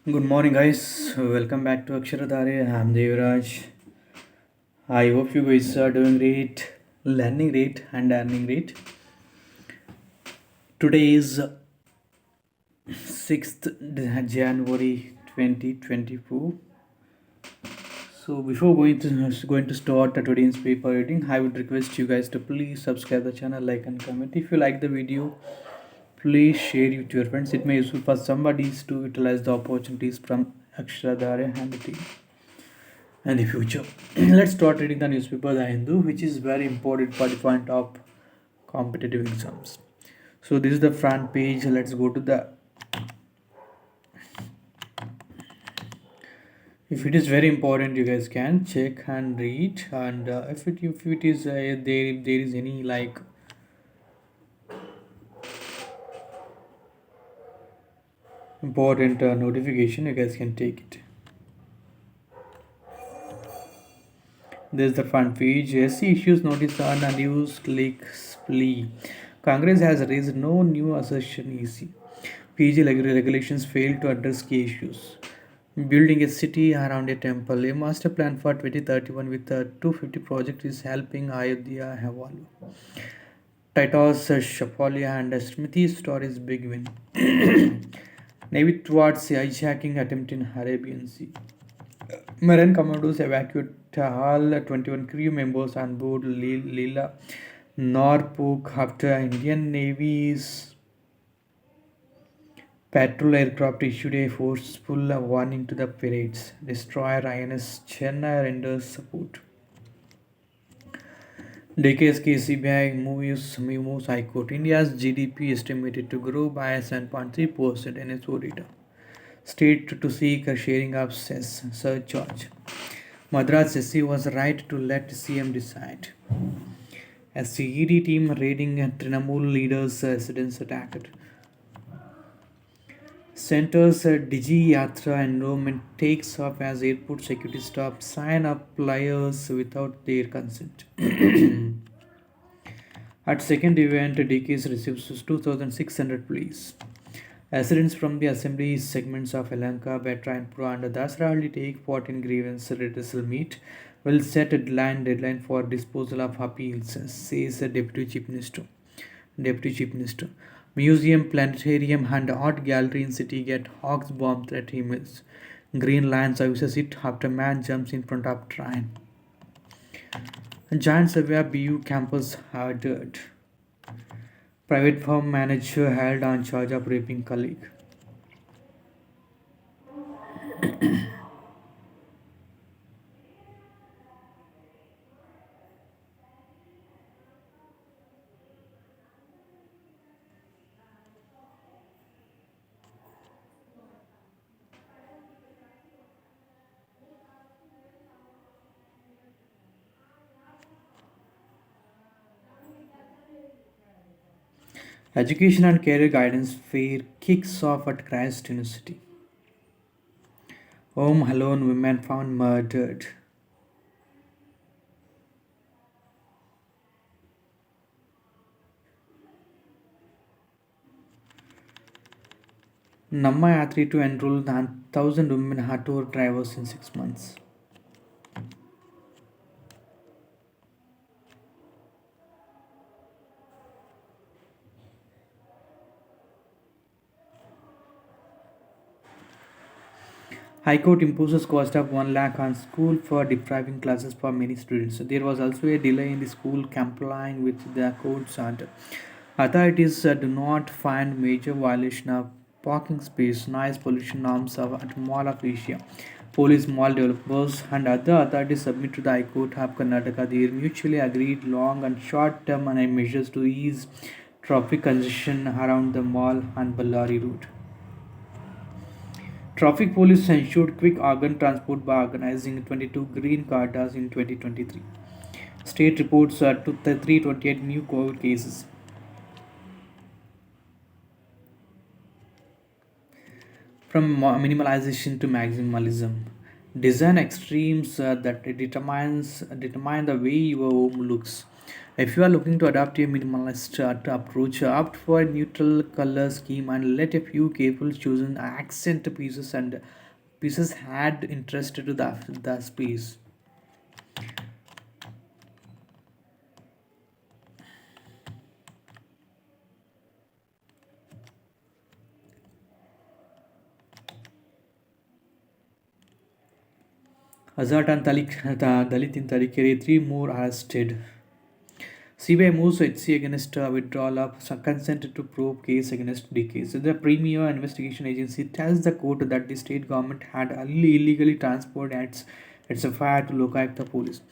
Good morning, guys. Welcome back to Aksharadhare. I'm Devraj. I hope you guys are doing great, learning great, and earning great. Today is 6th January 2024. So before going to start today's paper reading, I would request you guys to please subscribe the channel, like and comment. If you like the video, please share it to your friends. It may be useful for somebody to utilize the opportunities from Aksharadhare and the team. And the future. Let's start reading the newspaper The Hindu, which is very important for the point of competitive exams. So this is the front page. Let's go to the. If it is very important, you guys can check and read. And if it is there is any like important notification, you guys can take it. There's the front page. SC issues notice on unused leaks plea. Congress has raised no new assertion EC. PG regulations fail to address key issues. Building a city around a temple. A master plan for 2031 with a 250 project is helping Ayodhya evolve. Titus Shapolia and Smriti's story's big win. Navy towards hijacking attempt in Arabian Sea. Marine commandos evacuate all 21 crew members on board Leela Norfolk after Indian Navy's patrol aircraft issued a forceful warning to the pirates. Destroyer INS Chennai renders support. Decades CBI moves High Court. India's GDP estimated to grow by 7.3% NSO data. State to seek a sharing of cess surcharge. Madras SC was right to let CM decide. SCED team raiding Trinamool leaders' residence attacked. Center's Digi Yatra enrollment takes off as airport security staff sign up players without their consent. At second event, DKS receives 2,600 pleas. Residents from the assembly segments of Elanka, Betra, and Pro and Dasarahalli take 14 grievance redressal meet will set a deadline for disposal of appeals, says the Deputy Chief Minister. Deputy Chief Minister. Museum, planetarium, and art gallery in city get Hawks bomb threat emails. Green Line services it after man jumps in front of train. Giant Sevilla BU campus hardened. Private firm manager held on charge of raping colleague. Education and Career Guidance Fair kicks off at Christ University. Home alone women found murdered. Namma Yatri to enroll 1,000 women auto drivers in 6 months. High Court imposes cost of 1 lakh on school for depriving classes for many students. There was also a delay in the school complying with the court's order. Authorities do not find major violation of parking space, noise pollution norms at Mall of Asia. Police, mall developers, and other authorities submit to the High Court of Karnataka their mutually agreed long and short term measures to ease traffic congestion around the mall and Ballari route. Traffic police ensured quick organ transport by organizing 22 green corridors in 2023. State reports to 328 new COVID cases. From minimalization to maximalism, design extremes that determine the way your home looks. If you are looking to adopt a minimalist approach, opt for a neutral color scheme and let a few careful chosen accent pieces add interest to the space. Azad and Dalit in Tarikere, three more arrested. CBI moves HC against withdrawal of some consent to probe case against DK. So the premier investigation agency tells the court that the state government had illegally transported its FIR to Lokaयुಕ್ta police.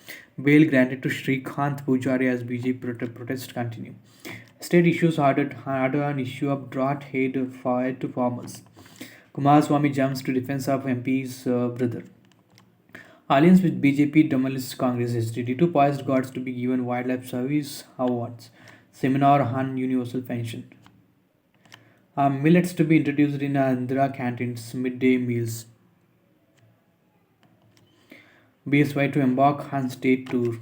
Bail granted to Srikanth Pujari as BJP protests continue. State issues harder an issue of drought hate fire to farmers. Kumaraswamy jumps to defense of MP's brother. Alliance with BJP Demolist Congress SDD, two poised gods to be given Wildlife Service Awards. Seminar on Universal Pension. Millets to be introduced in Andhra canteens midday meals. BSY to embark on state tour.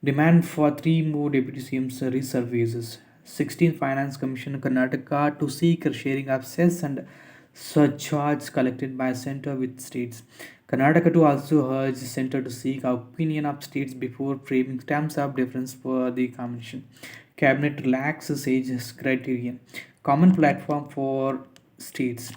Demand for three more deputy CMs resurfaces. 16th Finance Commission Karnataka to seek sharing of cess and surcharges collected by center with states. Karnataka to also urge center to seek opinion of states before framing terms of difference for the commission. Cabinet relaxes age criterion. Common platform for states.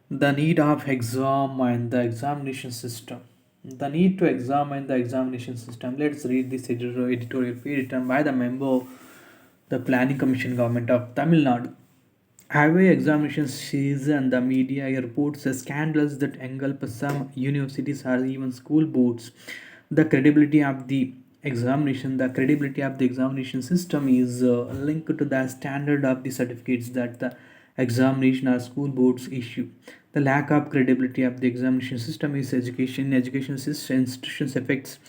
The need of examine the examination system. The need to examine the examination system. Let's read this editorial fee written by the member of the Planning Commission Government of Tamil Nadu. Highway examination season, the media reports scandals that engulf some universities or even school boards. The credibility of the examination system is linked to the standard of the certificates that the examination or school boards issue. The lack of credibility of the examination system is education system institutions affects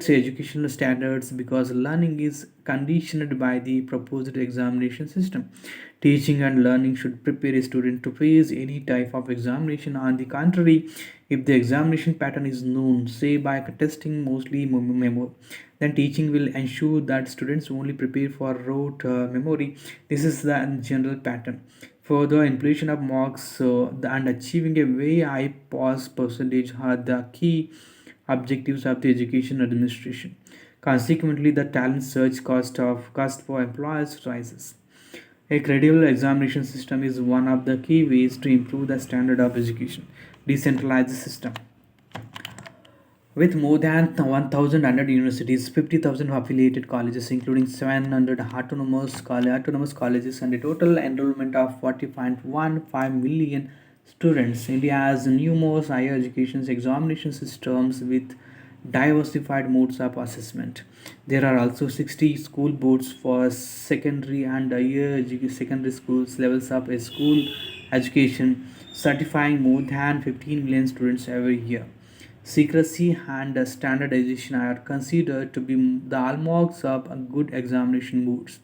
educational standards because learning is conditioned by the proposed examination system. Teaching and learning should prepare a student to face any type of examination. On the contrary, if the examination pattern is known, say by testing mostly memory, then teaching will ensure that students only prepare for rote memory. This is the general pattern. Further, inflation of marks and achieving a very high pass percentage are the key objectives of the education administration. Consequently, the talent search cost for employers rises. A credible examination system is one of the key ways to improve the standard of education. Decentralized system. With more than 1,100 universities, 50,000 affiliated colleges, including 700 autonomous colleges, and a total enrollment of 40.15 million students, India has numerous higher education examination systems with diversified modes of assessment. There are also 60 school boards for secondary and secondary schools levels of a school education, certifying more than 15 million students every year. Secrecy and standardization are considered to be the hallmarks of a good examination boards.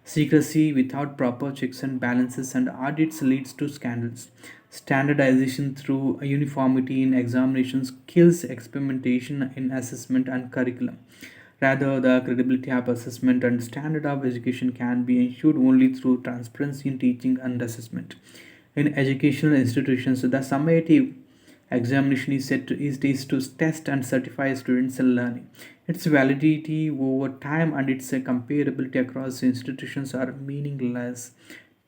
Secrecy without proper checks and balances and audits leads to scandals. Standardization through uniformity in examinations kills experimentation in assessment and curriculum. Rather, the credibility of assessment and standard of education can be ensured only through transparency in teaching and assessment. In educational institutions, the summative examination is to test and certify students' learning. Its validity over time and its comparability across institutions are meaningless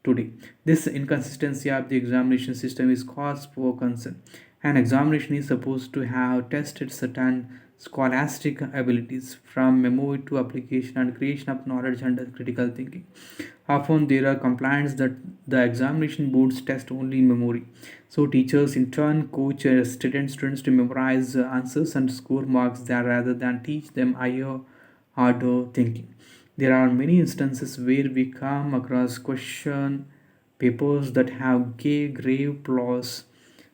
today. This inconsistency of the examination system is cause for concern. An examination is supposed to have tested certain scholastic abilities from memory to application and creation of knowledge and critical thinking. Often there are complaints that the examination boards test only memory. So teachers in turn coach students to memorize answers and score marks that rather than teach them higher, harder thinking. There are many instances where we come across question Papers that have grave flaws,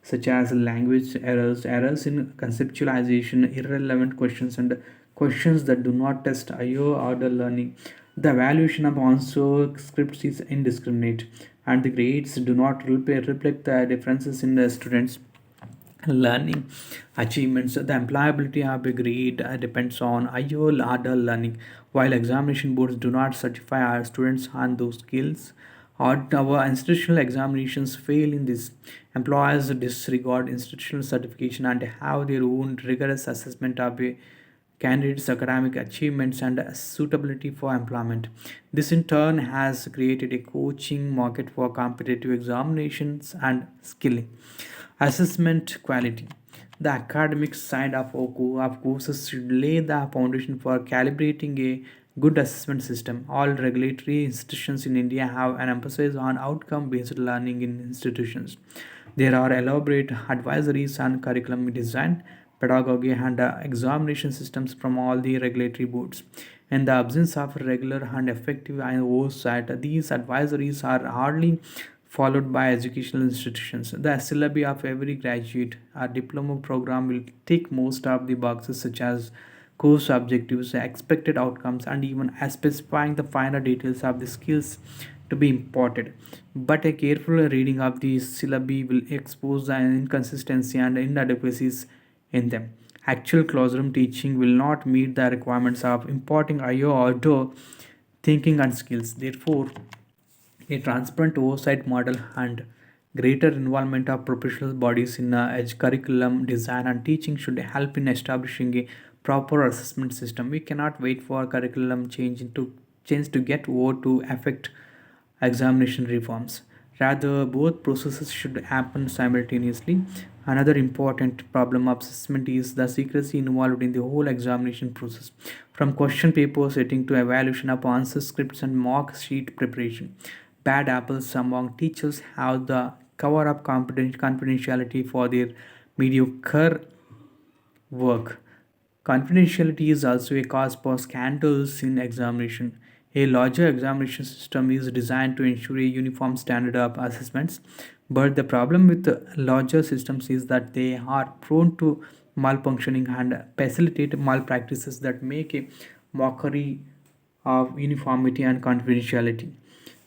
such as language errors, errors in conceptualization, irrelevant questions, and questions that do not test higher order learning. The evaluation of answer scripts is indiscriminate, and the grades do not reflect the differences in the students' learning achievements. The employability of a grade depends on higher order learning, while examination boards do not certify our students on those skills. Our institutional examinations fail in this. Employers disregard institutional certification and have their own rigorous assessment of a candidates' academic achievements and suitability for employment. This in turn has created a coaching market for competitive examinations and skilling. Assessment quality. The academic side of courses should lay the foundation for calibrating a good assessment system. All regulatory institutions in India have an emphasis on outcome based learning in institutions. There are elaborate advisories on curriculum design, pedagogy, and examination systems from all the regulatory boards. In the absence of regular and effective oversight, these advisories are hardly followed by educational institutions. The syllabi of every graduate or diploma program will tick most of the boxes, such as course objectives, expected outcomes, and even as specifying the finer details of the skills to be imparted. But a careful reading of the syllabi will expose the inconsistency and inadequacies in them. Actual classroom teaching will not meet the requirements of imparting higher order thinking and skills. Therefore, a transparent oversight model and greater involvement of professional bodies in curriculum design and teaching should help in establishing a proper assessment system. We cannot wait for curriculum change to get over to affect examination reforms. Rather, both processes should happen simultaneously. Another important problem of assessment is the secrecy involved in the whole examination process, from question paper setting to evaluation of answer scripts and mock sheet preparation. Bad apples among teachers have the cover up confidentiality for their mediocre work. Confidentiality is also a cause for scandals in examination. A larger examination system is designed to ensure a uniform standard of assessments, but the problem with the larger systems is that they are prone to malfunctioning and facilitate malpractices that make a mockery of uniformity and confidentiality.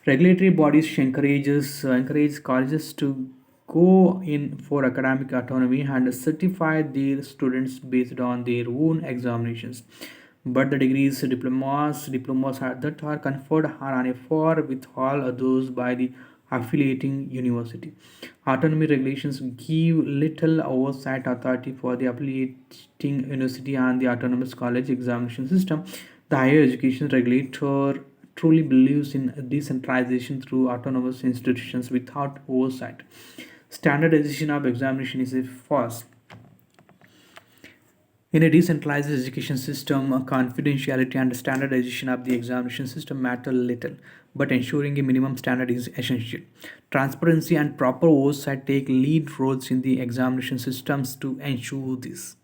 Regulatory bodies encourage colleges to go in for academic autonomy and certify their students based on their own examinations. But the that are conferred are on a par with all others by the affiliating university. Autonomy regulations give little oversight authority for the affiliating university and the autonomous college examination system. The higher education regulator truly believes in decentralization through autonomous institutions without oversight. Standardization of examination is a first. In a decentralized education system, confidentiality and standardization of the examination system matter little, but ensuring a minimum standard is essential. Transparency and proper oversight take lead roles in the examination systems to ensure this.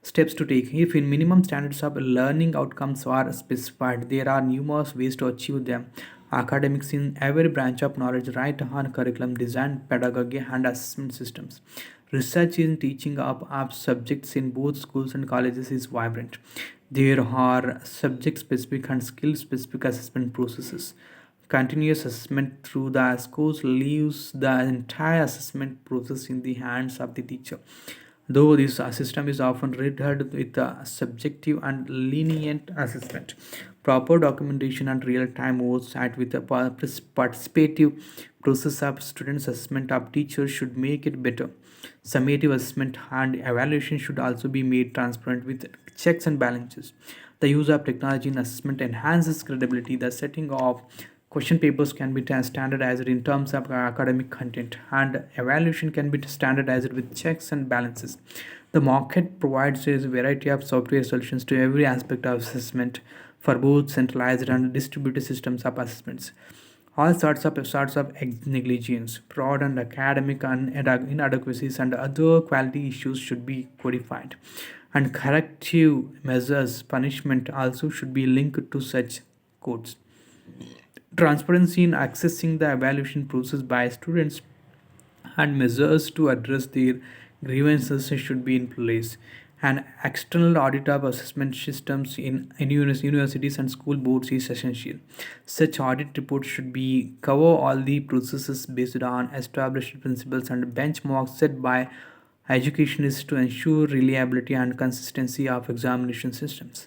Steps to take. If in minimum standards of learning outcomes are specified, there are numerous ways to achieve them. Academics in every branch of knowledge, right on curriculum design, pedagogy, and assessment systems. Research in teaching of subjects in both schools and colleges is vibrant. There are subject specific and skill specific assessment processes. Continuous assessment through the schools leaves the entire assessment process in the hands of the teacher. Though this system is often riddled with subjective and lenient assessment, proper documentation and real-time oversight with a participative process of student assessment of teachers should make it better. Summative assessment and evaluation should also be made transparent with checks and balances. The use of technology in assessment enhances credibility. The setting of question papers can be standardized in terms of academic content, and evaluation can be standardized with checks and balances. The market provides a variety of software solutions to every aspect of assessment for both centralized and distributed systems of assessments. All sorts of negligence, fraud, and academic inadequacies and other quality issues should be codified, and corrective measures, punishment also should be linked to such codes. Transparency in accessing the evaluation process by students and measures to address their grievances should be in place. An external audit of assessment systems in universities and school boards is essential. Such audit reports should be cover all the processes based on established principles and benchmarks set by educationists to ensure reliability and consistency of examination systems.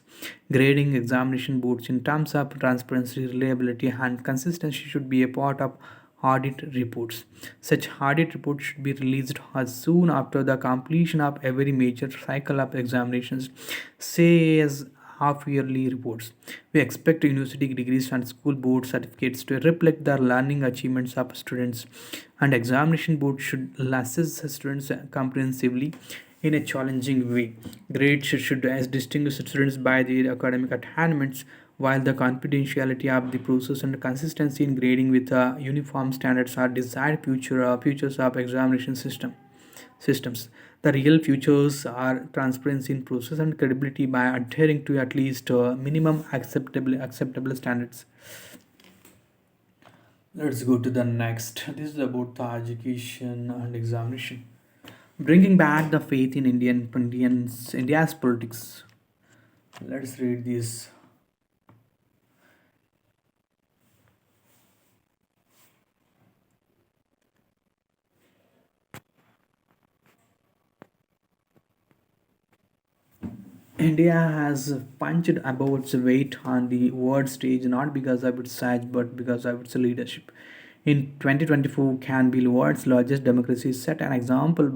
Grading examination boards in terms of transparency, reliability, and consistency should be a part of audit reports. Such audit reports should be released as soon after the completion of every major cycle of examinations, say as half-yearly reports. We expect university degrees and school board certificates to reflect the learning achievements of students, and examination board should assess students comprehensively in a challenging way. Grades should as distinguish students by their academic attainments, while the confidentiality of the process and consistency in grading with uniform standards are desired futures of examination systems. The real futures are transparency in process and credibility by adhering to at least minimum acceptable standards. Let's go to the next. This is about the education and examination. Bringing back the faith in India's politics. Let's read this. India has punched above its weight on the world stage not because of its size but because of its leadership. In 2024, can be the world's largest democracy set an example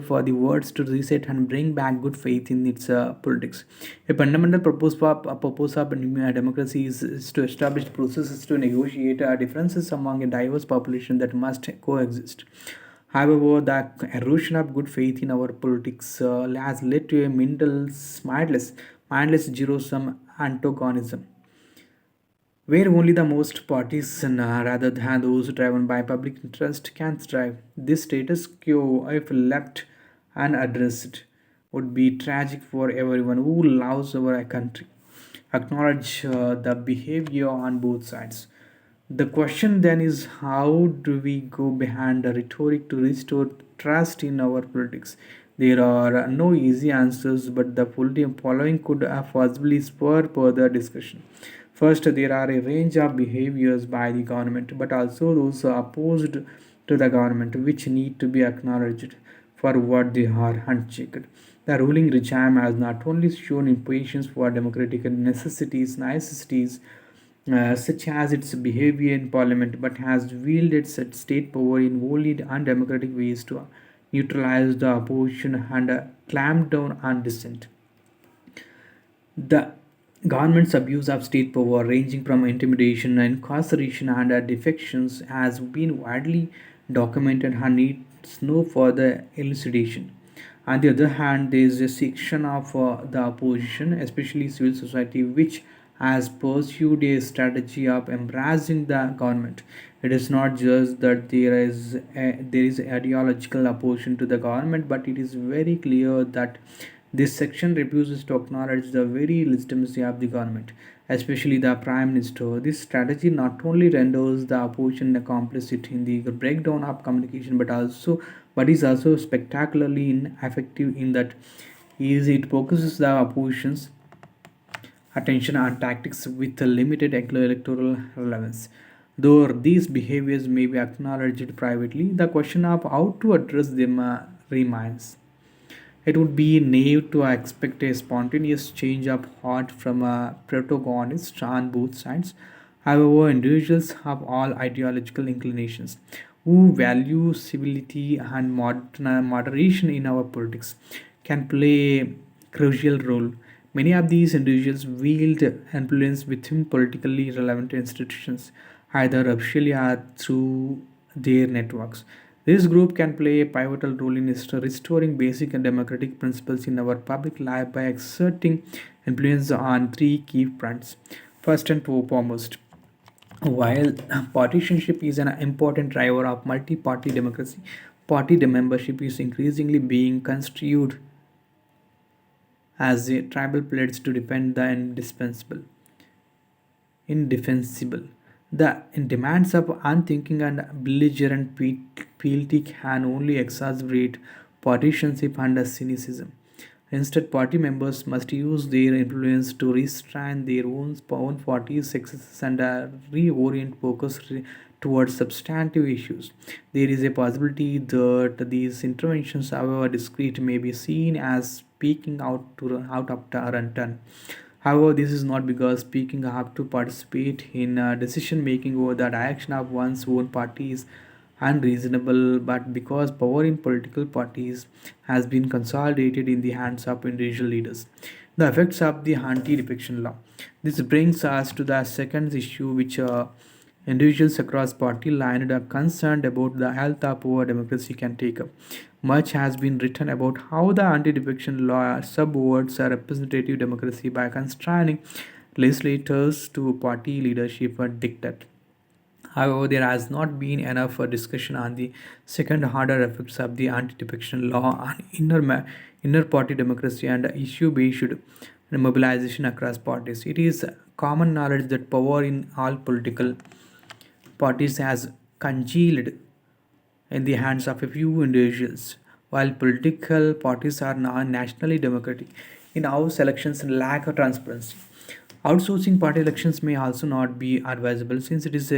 for the world to reset and bring back good faith in its politics. A fundamental purpose of democracy is to establish processes to negotiate differences among a diverse population that must coexist. However, the erosion of good faith in our politics has led to a mindless zero-sum antagonism, where only the most partisan rather than those driven by public interest can thrive. This status quo, if left unaddressed, would be tragic for everyone who loves our country. Acknowledge the behavior on both sides. The question then is, how do we go behind the rhetoric to restore trust in our politics? There are no easy answers, but the following could possibly spur further discussion. First, there are a range of behaviors by the government, but also those opposed to the government, which need to be acknowledged for what they are unchecked. The ruling regime has not only shown impatience for democratic necessities, such as its behavior in parliament, but has wielded such state power in wholly undemocratic ways to neutralize the opposition and clamp down on dissent. The government's abuse of state power, ranging from intimidation, incarceration, and defections, has been widely documented and needs no further elucidation. On the other hand, there is a section of the opposition, especially civil society, which has pursued a strategy of embracing the government. It is not just that there is ideological opposition to the government, but it is very clear that this section refuses to acknowledge the very legitimacy of the government, especially the Prime Minister. This strategy not only renders the opposition complicit in the breakdown of communication, but is also spectacularly ineffective in that is it focuses the opposition's attention on tactics with a limited electoral relevance. Though these behaviors may be acknowledged privately, the question of how to address them remains. It would be naive to expect a spontaneous change of heart from a protagonist on both sides. However, individuals have all ideological inclinations who value civility and moderation in our politics can play a crucial role. Many of these individuals wield influence within politically relevant institutions, either officially or through their networks. This group can play a pivotal role in restoring basic and democratic principles in our public life by exerting influence on three key fronts. First and foremost, while partisanship is an important driver of multi party democracy, party membership is increasingly being construed as a tribal pledge to defend the indispensable. indefensible. The demands of unthinking and belligerent fealty can only exacerbate partisanship and cynicism. Instead, party members must use their influence to restrain their own party's successes and reorient focus towards substantive issues. There is a possibility that these interventions, however discreet, may be seen as speaking out of turn. However, this is not because speaking up to participate in decision making over the direction of one's own party is unreasonable, but because power in political parties has been consolidated in the hands of individual leaders. The effects of the anti defection law. This brings us to the second issue, which individuals across party lines are concerned about the health of our democracy can take up. Much has been written about how the anti defection law subverts a representative democracy by constraining legislators to party leadership or dictate. However, there has not been enough discussion on the second order effects of the anti defection law on inner party democracy and issue based mobilization across parties. It is common knowledge that power in all political parties has congealed in the hands of a few individuals. While political parties are now nationally democratic, in house elections lack of transparency. Outsourcing party elections may also not be advisable since it is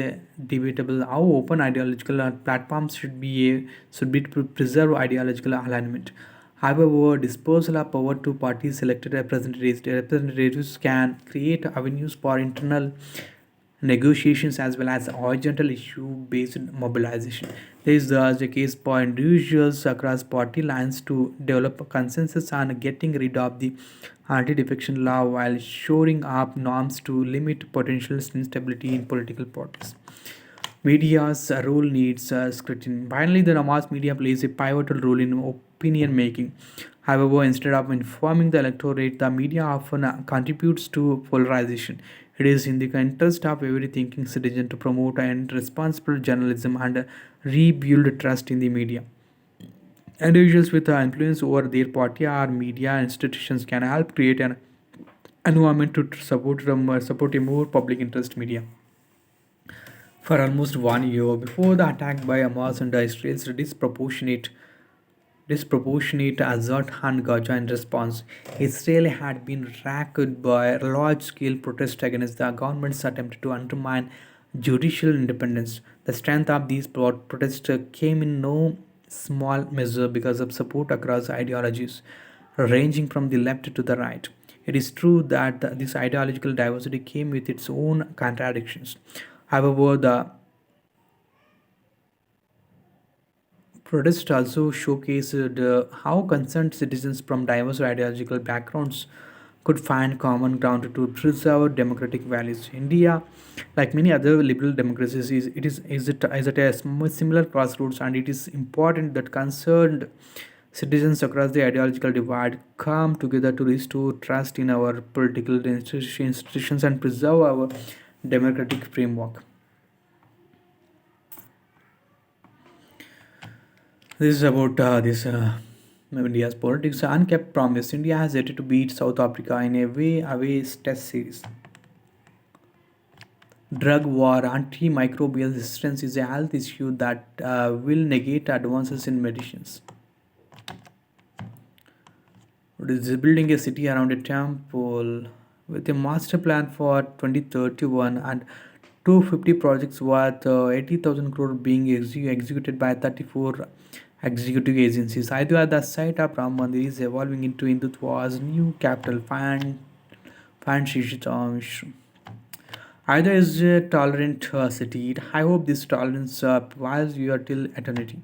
debatable how open ideological platforms should be to preserve ideological alignment. However, disposal of power to parties elected representatives can create avenues for internal negotiations as well as horizontal issue based mobilization. There is thus a case for individuals across party lines to develop a consensus on getting rid of the anti defection law while shoring up norms to limit potential instability in political parties. Media's role needs scrutiny. Finally, the mass media plays a pivotal role in opinion making. However, instead of informing the electorate, the media often contributes to polarization. It is in the interest of every thinking citizen to promote and responsible journalism and rebuild trust in the media. Individuals with influence over their party or media institutions can help create an environment to support a more public interest media. For almost 1 year before the attack by Hamas and Israel's disproportionate assault on Gaza in response, Israel had been racked by large-scale protests against the government's attempt to undermine judicial independence. The strength of these protests came in no small measure because of support across ideologies, ranging from the left to the right. It is true that this ideological diversity came with its own contradictions. However, the protest also showcased how concerned citizens from diverse ideological backgrounds could find common ground to preserve democratic values. India, like many other liberal democracies, is at a similar crossroads, and it is important that concerned citizens across the ideological divide come together to restore trust in our political institutions and preserve our democratic framework. This is about this India's politics. Unkept promise. India has yet to beat South Africa in a way away test series. Drug war, antimicrobial resistance is a health issue that will negate advances in medicines. It is building a city around a temple with a master plan for 2031 and 250 projects worth 80,000 crore being executed by 34 executive agencies. Hyderabad, the site of Ram Mandir, is evolving into Hindutva's new capital. Fan Shisham. Either is a tolerant city. I hope this tolerance prevails you till eternity.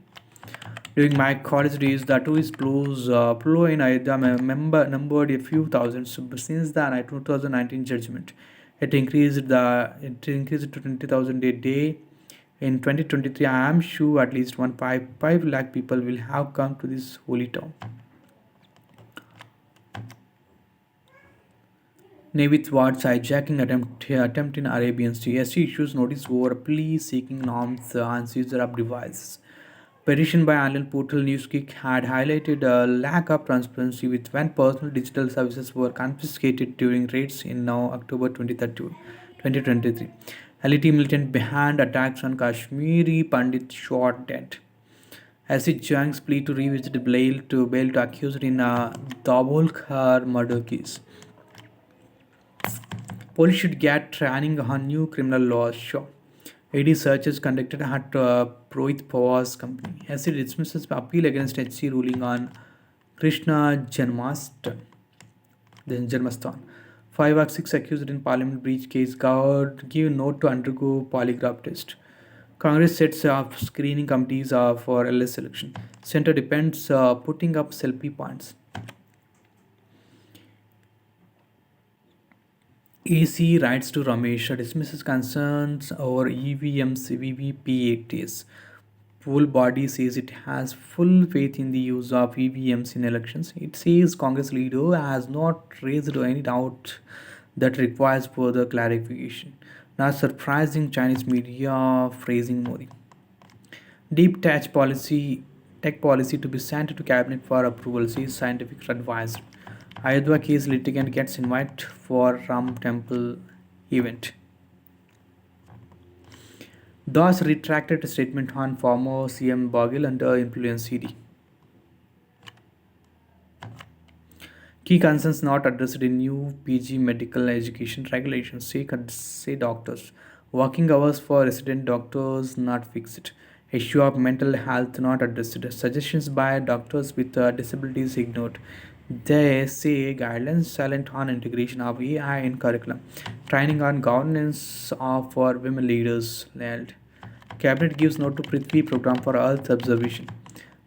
During my college days, the tourist flow in Ayodhya numbered a few thousands. But since the 2019 judgment, it increased to 20,000 a day. In 2023, I am sure at least 1.5 lakh people will have come to this holy town. Navy thwarts hijacking attempt in Arabian Sea. SC issues notice over plea seeking norms on seizure of devices. Petition by online portal Newsgeek had highlighted a lack of transparency with when personal digital services were confiscated during raids in now October 2022. 2023. LET militant behind attacks on Kashmiri Pandit shot dead. Acid Jang's plea to revisit bail to accused in a Dabolkar murder case. Police should get training on new criminal laws. Sure. AD searches conducted at Prohit Pawar's company. Acid dismisses appeal against HC ruling on Krishna Janmastan. Five or six accused in parliament breach case give note to undergo polygraph test. Congress sets up screening committees for LS election. Center depends putting up selfie points. AC writes to Ramesh dismisses concerns over EVM's VVPATs. Full body says it has full faith in the use of EVMs in elections. It says Congress leader has not raised any doubt that requires further clarification. Not surprising Chinese media phrasing Modi. Deep tech policy to be sent to cabinet for approval, says scientific advisor. Ayodhya case litigant gets invite for Ram Temple event. Das retracted statement on former CM Bagil under influence CD. Key concerns not addressed in new PG medical education regulations, say doctors. Working hours for resident doctors not fixed. Issue of mental health not addressed. Suggestions by doctors with disabilities ignored. They say guidelines silent on integration of AI in curriculum. Training on governance for women leaders held. Cabinet gives note to Prithvi program for Earth observation.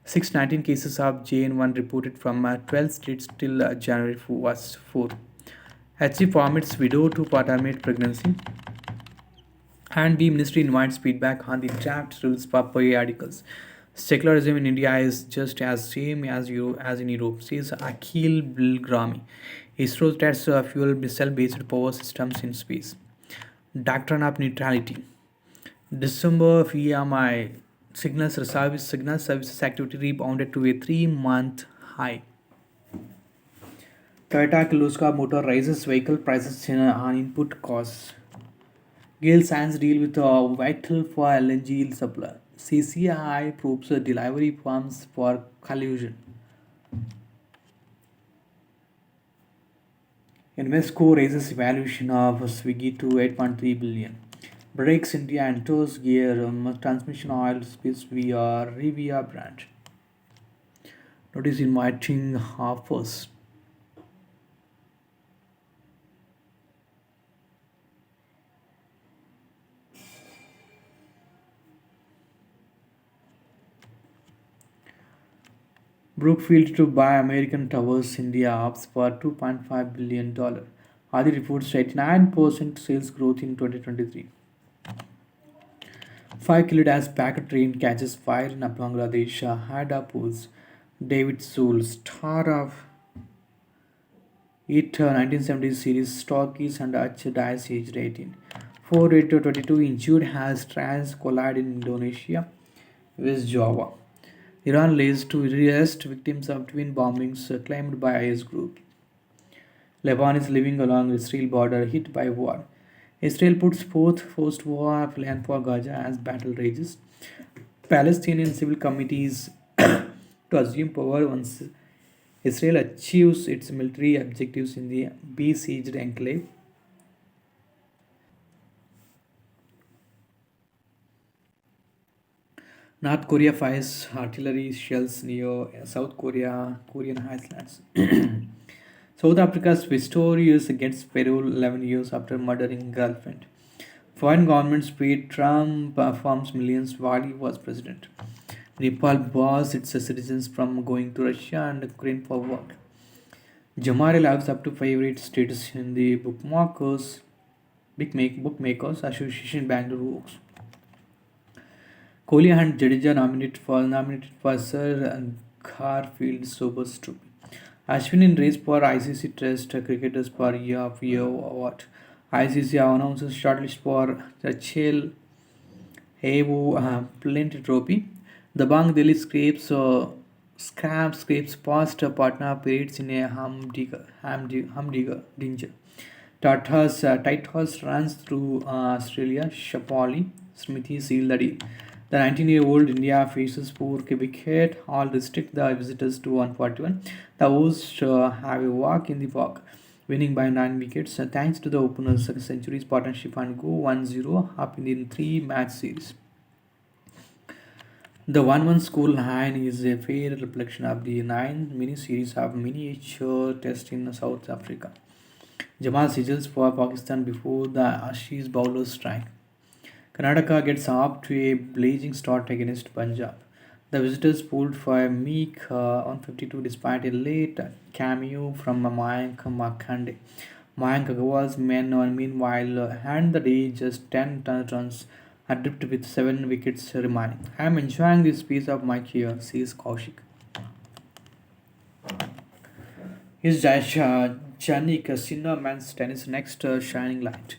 619 cases of JN1 reported from 12 states till January was 4. HC permits widow to terminate pregnancy. And the ministry invites feedback on the draft rules for periodicals. Secularism in India is just as same as in Europe, says Akhil Bilgrami. ISRO tests fuel cell-based power systems in space. Doctrine of neutrality. December VMI signal services activity rebounded to a 3-month high. Toyota Kirloskar Motor raises vehicle prices on input costs. Gale signs deal with vital for LNG supply. CCI probes delivery firms for collusion. Invesco raises valuation of Swiggy to 8.3 billion. Breaks India enters gear transmission oil spills via Rivia brand. Notice inviting offers. Brookfield to buy American Towers India Ops for $2.5 billion. Adi reports 89% sales growth in 2023. 5 killed as packet train catches fire in Bangladesh. Hada Pools. David Soul, star of it 1970s series Stockies and Archer dies aged 18. 4 injured has trans collide in Indonesia, West Java. Iran lays to arrest victims of twin bombings claimed by IS group. Lebanon is living along Israel border hit by war. Israel puts forth post-war plan for Gaza as battle rages. Palestinian civil committees to assume power once Israel achieves its military objectives in the besieged enclave. North Korea fires artillery shells near Korean highlands. South Africa's victorious against Peru 11 years after murdering girlfriend. Foreign governments paid Trump farms millions while he was president. Nepal bars its citizens from going to Russia and Ukraine for work. Jamari lives up to favorite status in the bookmakers Association Bangalore Oaks. Kohli and Jadeja nominated for Sir Garfield Sobers Trophy. Ashwin in race for ICC Test Cricketers for Year of Year award. ICC announces shortlist for Rachel Hevo Plenty Trophy. The Bang Delhi scrapes past partner parades in a humdinger danger. Tight horse runs through Australia. Shapali Smithy sealed the deal. The 19-year-old India faces poor wicket. All restrict the visitors to 141. The hosts have a walk in the park, winning by 9 wickets thanks to the opener's centuries partnership and go 1-0 up in the three-match series. The 1-1 score line is a fair reflection of the 9 mini-series of miniature test in South Africa. Jamal signals for Pakistan before the Ashes bowlers strike. Karnataka gets off to a blazing start against Punjab. The visitors pulled for a meek 152 despite a late cameo from Mayank Markande. Mayank Agarwal's men meanwhile hand the day just 10 runs adrift with 7 wickets remaining. I am enjoying this piece of my career, says Kaushik. His Janik Sinha men's tennis next shining light.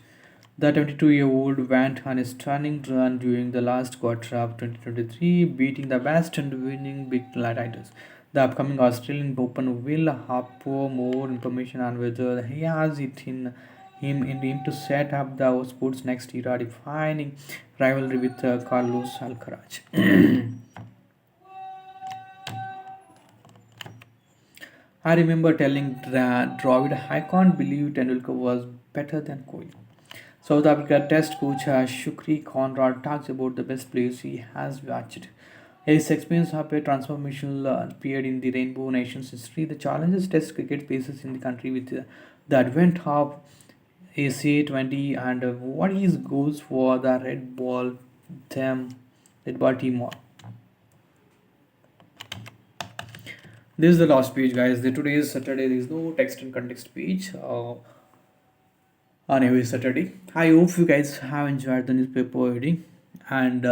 The 22-year-old went on a stunning run during the last quarter of 2023, beating the best and winning big titles. The upcoming Australian Open will have more information on whether he has it in him to set up the sport's next era defining rivalry with Carlos Alcaraz. I remember telling Dravid, I can't believe Tendulkar was better than Kohli. South Africa Test coach Shukri Conrad talks about the best players he has watched. His experience of a transformational period in the Rainbow Nations history, the challenges Test cricket faces in the country with the advent of ACA 20 and what his goals for the them Red Ball team are. This is the last page, guys. Today is Saturday. There is no text and context page. On every Saturday. I hope you guys have enjoyed the newspaper reading. And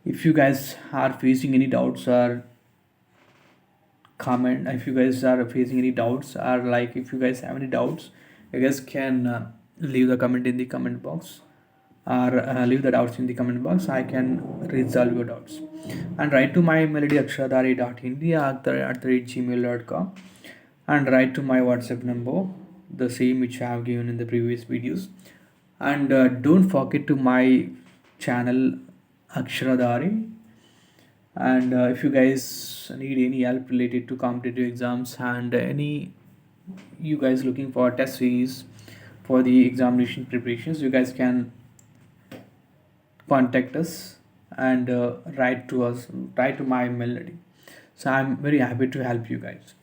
if you guys are facing any doubts or comment, if you guys are facing any doubts or like if you guys have any doubts, you guys can leave the comment in the comment box or leave the doubts in the comment box. I can resolve your doubts. And write to my email id akshadari.india@gmail.com and write to my WhatsApp number, the same which I have given in the previous videos. And don't forget to my channel Aksharadari. And if you guys need any help related to competitive exams and any you guys looking for test series for the examination preparations, you guys can contact us and write to my email ID. So I'm very happy to help you guys.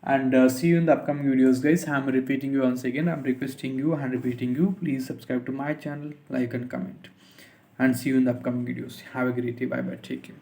And see you in the upcoming videos, guys. I'm repeating you once again. I'm requesting you and repeating you. Please subscribe to my channel, like and comment. And see you in the upcoming videos. Have a great day. Bye bye. Take care.